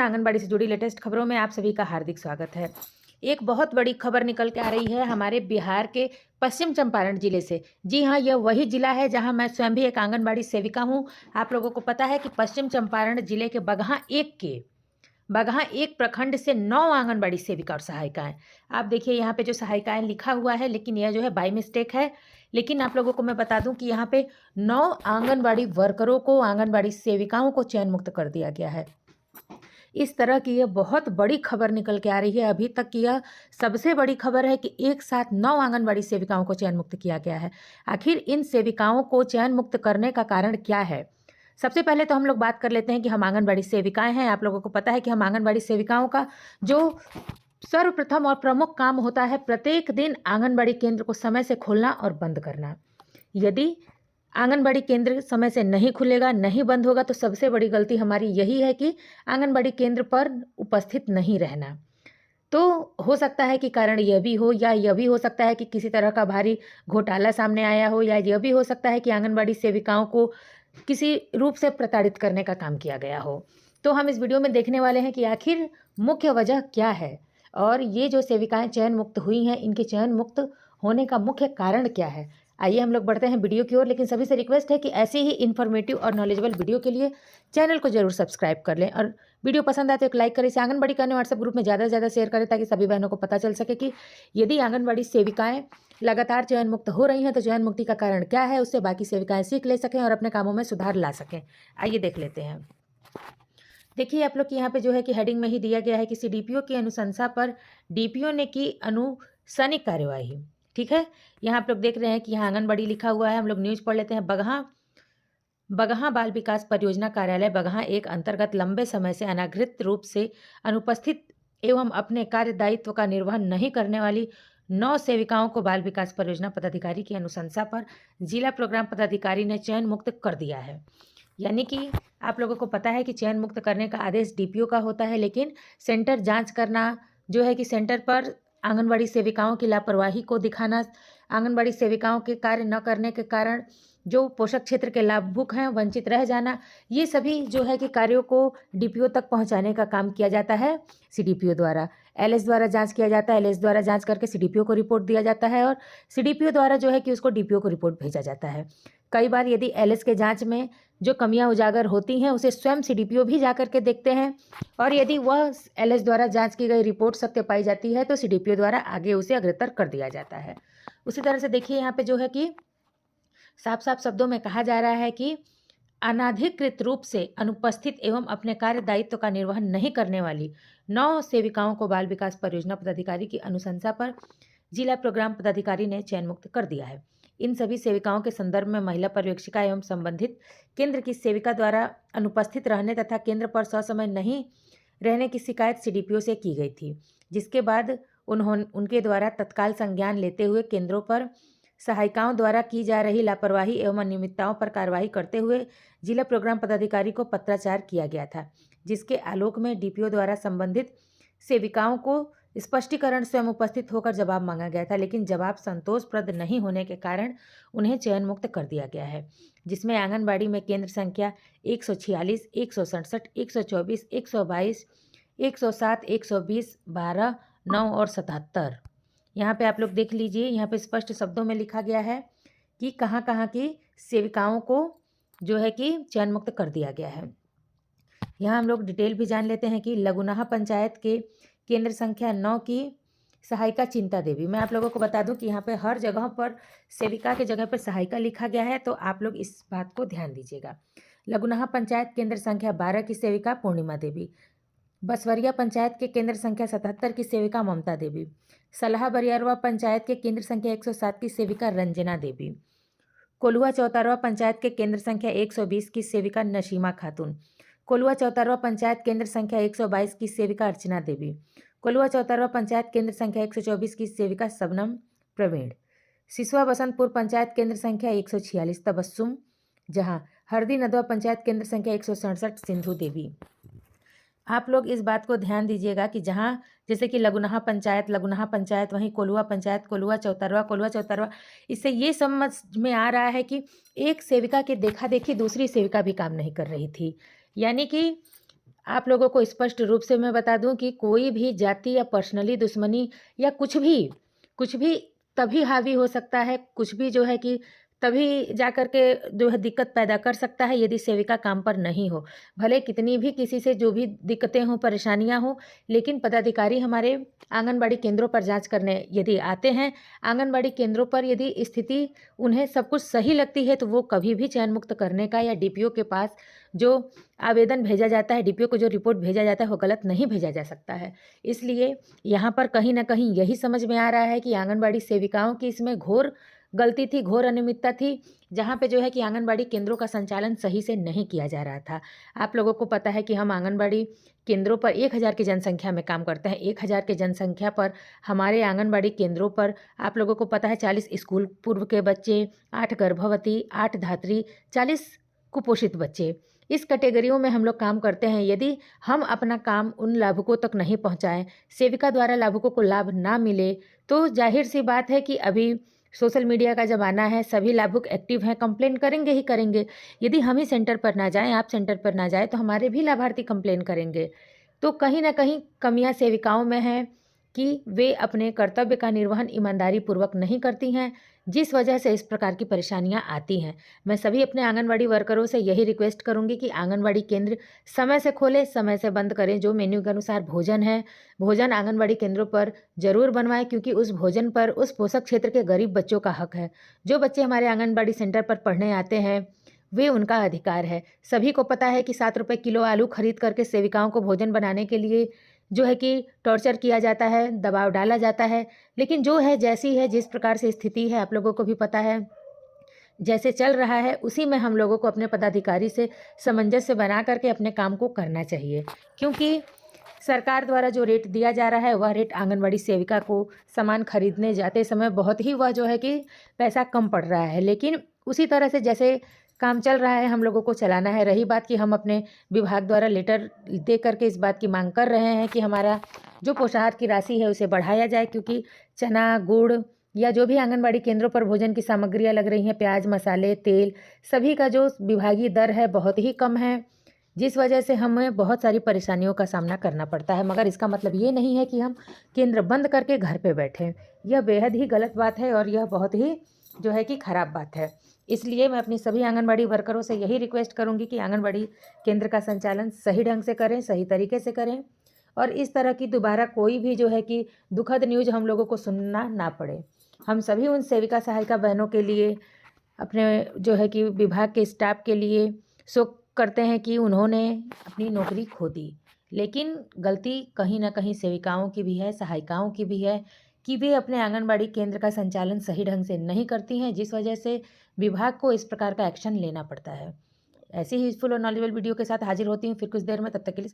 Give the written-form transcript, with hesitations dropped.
आंगनबाड़ी से जुड़ी लेटेस्ट खबरों में आप सभी का हार्दिक स्वागत है। एक बहुत बड़ी खबर निकल के आ रही है हमारे बिहार के पश्चिम चंपारण जिले से। जी हाँ, यह वही जिला है जहां मैं स्वयं भी एक आंगनबाड़ी सेविका हूं। आप लोगों को पता है कि पश्चिम चंपारण जिले के बगहा एक प्रखंड से 9 आंगनबाड़ी सेविका और सहायिकाएं। आप देखिए यहाँ पे जो सहायिकाएं लिखा हुआ है, लेकिन यह जो है बाय मिस्टेक है। लेकिन आप लोगों को मैं बता दूं कि यहाँ पे 9 आंगनबाड़ी वर्करों को, आंगनबाड़ी सेविकाओं को चयन मुक्त कर दिया गया है। इस तरह की यह बहुत बड़ी खबर निकल के आ रही है। अभी तक की यह सबसे बड़ी खबर है कि एक साथ 9 आंगनबाड़ी सेविकाओं को चयन मुक्त किया गया है। आखिर इन सेविकाओं को चयन मुक्त करने का कारण क्या है? सबसे पहले तो हम लोग बात कर लेते हैं कि हम आंगनबाड़ी सेविकाएं हैं। आप लोगों को पता है कि हम आंगनबाड़ी सेविकाओं का जो सर्वप्रथम और प्रमुख काम होता है, प्रत्येक दिन आंगनबाड़ी केंद्र को समय से खोलना और बंद करना। यदि आंगनबाड़ी केंद्र समय से नहीं खुलेगा, नहीं बंद होगा, तो सबसे बड़ी गलती हमारी यही है कि आंगनबाड़ी केंद्र पर उपस्थित नहीं रहना। तो हो सकता है कि कारण यह भी हो, या यह भी हो सकता है कि किसी तरह का भारी घोटाला सामने आया हो, या यह भी हो सकता है कि आंगनबाड़ी सेविकाओं को किसी रूप से प्रताड़ित करने का काम किया गया हो। तो हम इस वीडियो में देखने वाले हैं कि आखिर मुख्य वजह क्या है और ये जो सेविकाएं चयन मुक्त हुई हैं, इनके चयन मुक्त होने का मुख्य कारण क्या है। आइए हम लोग बढ़ते हैं वीडियो की ओर, लेकिन सभी से रिक्वेस्ट है कि ऐसे ही इन्फॉर्मेटिव और नॉलेजेबल वीडियो के लिए चैनल को जरूर सब्सक्राइब कर लें और वीडियो पसंद आए तो एक लाइक करें। इसे आंगनबाड़ी करने व्हाट्सएप ग्रुप में ज़्यादा से ज़्यादा शेयर करें ताकि सभी बहनों को पता चल सके कि यदि आंगनबाड़ी सेविकाएं लगातार चयन मुक्त हो रही हैं तो चयन मुक्ति का कारण क्या है, उससे बाकी सेविकाएं सीख ले सकें और अपने कामों में सुधार ला सकें। आइए देख लेते हैं। देखिए आप लोग की यहाँ पे जो है कि हेडिंग में ही दिया गया है कि सीडीपीओ की अनुशंसा पर डीपीओ ने की अनुशासनिक कार्यवाही। ठीक है, यहाँ आप लोग देख रहे हैं कि यहाँ आंगनबाड़ी लिखा हुआ है। हम लोग न्यूज़ पढ़ लेते हैं। बगहा बाल विकास परियोजना कार्यालय बगहा एक अंतर्गत लंबे समय से अनाधिकृत रूप से अनुपस्थित एवं अपने कार्य दायित्व का निर्वहन नहीं करने वाली 9 सेविकाओं को बाल विकास परियोजना पदाधिकारी की अनुशंसा पर जिला प्रोग्राम पदाधिकारी ने चयन मुक्त कर दिया है। यानी कि आप लोगों को पता है कि चयन मुक्त करने का आदेश डीपीओ का होता है, लेकिन सेंटर जांच करना जो है कि सेंटर पर आंगनबाड़ी सेविकाओं की लापरवाही को दिखाना, आंगनबाड़ी सेविकाओं के कार्य न करने के कारण जो पोषक क्षेत्र के लाभुक हैं वंचित रह जाना, ये सभी जो है कि कार्यों को डीपीओ तक पहुंचाने का काम किया जाता है सीडीपीओ द्वारा। एलएस द्वारा जांच किया जाता है, एलएस द्वारा जांच करके सीडीपीओ को रिपोर्ट दिया जाता है और सीडीपीओ द्वारा जो है कि उसको डीपीओ को रिपोर्ट भेजा जाता है। कई बार यदि एलएस के जांच में जो कमियां उजागर होती हैं उसे स्वयं सीडीपीओ भी जा करके देखते हैं और यदि वह एलएस द्वारा जांच की गई रिपोर्ट सत्य पाई जाती है तो सीडीपीओ द्वारा आगे उसे अग्रतर कर दिया जाता है। उसी तरह से देखिए यहाँ पे जो है कि साफ साफ शब्दों में कहा जा रहा है कि अनाधिकृत रूप से अनुपस्थित एवं अपने कार्य दायित्व का निर्वहन नहीं करने वाली 9 सेविकाओं को बाल विकास परियोजना पदाधिकारी की अनुशंसा पर जिला प्रोग्राम पदाधिकारी ने चयन मुक्त कर दिया है। इन सभी सेविकाओं के संदर्भ में महिला पर्यवेक्षिका एवं संबंधित केंद्र की सेविका द्वारा अनुपस्थित रहने तथा केंद्र पर ससमय नहीं रहने की शिकायत सीडीपीओ से की गई थी, जिसके बाद उनके द्वारा तत्काल संज्ञान लेते हुए केंद्रों पर सहायिकाओं द्वारा की जा रही लापरवाही एवं अनियमितताओं पर कार्रवाई करते हुए जिला प्रोग्राम पदाधिकारी को पत्राचार किया गया था, जिसके आलोक में डीपीओ द्वारा संबंधित सेविकाओं को स्पष्टीकरण स्वयं उपस्थित होकर जवाब मांगा गया था, लेकिन जवाब संतोषप्रद नहीं होने के कारण उन्हें चयन मुक्त कर दिया गया है, जिसमें आंगनबाड़ी में केंद्र संख्या 146, 167, 124, 122, 107, 120, 12, 9 और 77। यहाँ पे आप लोग देख लीजिए, यहाँ पे स्पष्ट शब्दों में लिखा गया है कि कहाँ कहाँ की सेविकाओं को जो है कि चयन मुक्त कर दिया गया है। यहाँ हम लोग डिटेल भी जान लेते हैं कि लगुनाहा पंचायत के केंद्र संख्या 9 की सहायिका चिंता देवी। मैं आप लोगों को बता दूं कि यहाँ पे हर जगह पर सेविका के जगह पर सहायिका लिखा गया है, तो आप लोग इस बात को ध्यान दीजिएगा। लगुनाहा पंचायत केंद्र संख्या 12 की सेविका पूर्णिमा देवी, बसवरिया पंचायत के केंद्र संख्या 77 की सेविका ममता देवी, सलाह बरियारवा पंचायत के केंद्र संख्या 107 की सेविका रंजना देवी, कोलुआ चौतारवा पंचायत के केंद्र संख्या 120 की सेविका नशीमा खातून, कोलुआ चौतारवा पंचायत केंद्र संख्या 122 की सेविका अर्चना देवी, कोलुआ चौतारवा पंचायत केंद्र संख्या 124 की सेविका सबनम प्रवीण, सिसवा बसंतपुर पंचायत केंद्र संख्या 146 तबस्सुम जहां, हरदी नदवा पंचायत केंद्र संख्या 167 सिंधु देवी। आप लोग इस बात को ध्यान दीजिएगा कि जहाँ जैसे कि लगुनाहा पंचायत, वहीं कोलुआ पंचायत, कोलुआ चौतरवा, इससे ये समझ में आ रहा है कि एक सेविका के देखा देखी दूसरी सेविका भी काम नहीं कर रही थी। यानी कि आप लोगों को स्पष्ट रूप से मैं बता दूं कि कोई भी जाति या पर्सनली दुश्मनी या कुछ भी तभी हावी हो सकता है, कुछ भी जो है कि तभी जा कर के जो है दिक्कत पैदा कर सकता है यदि सेविका काम पर नहीं हो। भले कितनी भी किसी से जो भी दिक्कतें हों, परेशानियाँ हों, लेकिन पदाधिकारी हमारे आंगनबाड़ी केंद्रों पर जाँच करने यदि आते हैं, आंगनबाड़ी केंद्रों पर यदि स्थिति उन्हें सब कुछ सही लगती है, तो वो कभी भी चयन मुक्त करने का या डीपीओ के पास जो आवेदन भेजा जाता है, डीपीओ को जो रिपोर्ट भेजा जाता है, वो गलत नहीं भेजा जा सकता है। इसलिए यहाँ पर कहीं न कहीं यही समझ में आ रहा है कि आंगनबाड़ी सेविकाओं की इसमें घोर गलती थी, घोर अनियमितता थी, जहाँ पे जो है कि आंगनबाड़ी केंद्रों का संचालन सही से नहीं किया जा रहा था। आप लोगों को पता है कि हम आंगनबाड़ी केंद्रों पर 1000 की जनसंख्या में काम करते हैं। 1000 की जनसंख्या पर हमारे आंगनबाड़ी केंद्रों पर आप लोगों को पता है 40 स्कूल पूर्व के बच्चे, 8 गर्भवती, 8 धात्री, 40 कुपोषित बच्चे। इस कैटेगरियों में हम लोग काम करते हैं। यदि हम अपना काम उन लाभुकों तक नहीं पहुँचाएँ, सेविका द्वारा लाभुकों को लाभ ना मिले, तो ज़ाहिर-सी बात है कि अभी सोशल मीडिया का ज़माना है, सभी लाभुक एक्टिव हैं, कंप्लेन करेंगे ही करेंगे। यदि हम ही सेंटर पर ना जाएँ, आप सेंटर पर ना जाएँ, तो हमारे भी लाभार्थी कंप्लेन करेंगे। तो कहीं न कहीं कमियाँ सेविकाओं में हैं कि वे अपने कर्तव्य का निर्वहन ईमानदारी पूर्वक नहीं करती हैं, जिस वजह से इस प्रकार की परेशानियाँ आती हैं। मैं सभी अपने आंगनबाड़ी वर्करों से यही रिक्वेस्ट करूँगी कि आंगनबाड़ी केंद्र समय से खोलें, समय से बंद करें। जो मेन्यू के अनुसार भोजन है, भोजन आंगनबाड़ी केंद्रों पर ज़रूर बनवाएँ, क्योंकि उस भोजन पर उस पोषक क्षेत्र के गरीब बच्चों का हक है। जो बच्चे हमारे आंगनबाड़ी सेंटर पर पढ़ने आते हैं, वे उनका अधिकार है। सभी को पता है कि 7 रुपए किलो आलू खरीद करके सेविकाओं को भोजन बनाने के लिए जो है कि टॉर्चर किया जाता है, दबाव डाला जाता है। लेकिन जो है जैसी है, जिस प्रकार से स्थिति है, आप लोगों को भी पता है, जैसे चल रहा है, उसी में हम लोगों को अपने पदाधिकारी से सामंजस्य बना करके अपने काम को करना चाहिए। क्योंकि सरकार द्वारा जो रेट दिया जा रहा है, वह रेट आंगनबाड़ी सेविका को सामान खरीदने जाते समय बहुत ही वह जो है कि पैसा कम पड़ रहा है। लेकिन उसी तरह से जैसे काम चल रहा है, हम लोगों को चलाना है। रही बात कि हम अपने विभाग द्वारा लेटर दे करके इस बात की माँग कर रहे हैं कि हमारा जो पोषाहार की राशि है, उसे बढ़ाया जाए, क्योंकि चना, गुड़ या जो भी आंगनबाड़ी केंद्रों पर भोजन की सामग्रियाँ लग रही हैं, प्याज, मसाले, तेल, सभी का जो विभागीय दर है, बहुत ही कम है। जिस वजह से हमें बहुत सारी परेशानियों का सामना करना पड़ता है। मगर इसका मतलब ये नहीं है कि हम केंद्र बंद करके घर पे बैठें। यह बेहद ही गलत बात है और यह बहुत ही जो है कि खराब बात है। इसलिए मैं अपनी सभी आंगनबाड़ी वर्करों से यही रिक्वेस्ट करूँगी कि आंगनबाड़ी केंद्र का संचालन सही ढंग से करें, सही तरीके से करें, और इस तरह की दोबारा कोई भी जो है कि दुखद न्यूज़ हम लोगों को सुनना ना पड़े। हम सभी उन सेविका सहायिका बहनों के लिए, अपने जो है कि विभाग के स्टाफ के लिए शोक करते हैं कि उन्होंने अपनी नौकरी खो दी। लेकिन गलती कहीं न कहीं सेविकाओं की भी है, सहायिकाओं की भी है कि वे अपने आंगनबाड़ी केंद्र का संचालन सही ढंग से नहीं करती हैं, जिस वजह से विभाग को इस प्रकार का एक्शन लेना पड़ता है। ऐसी ही यूज़फुल और नॉलेजेबल वीडियो के साथ हाज़िर होती हूँ फिर कुछ देर में, तब तक के लिए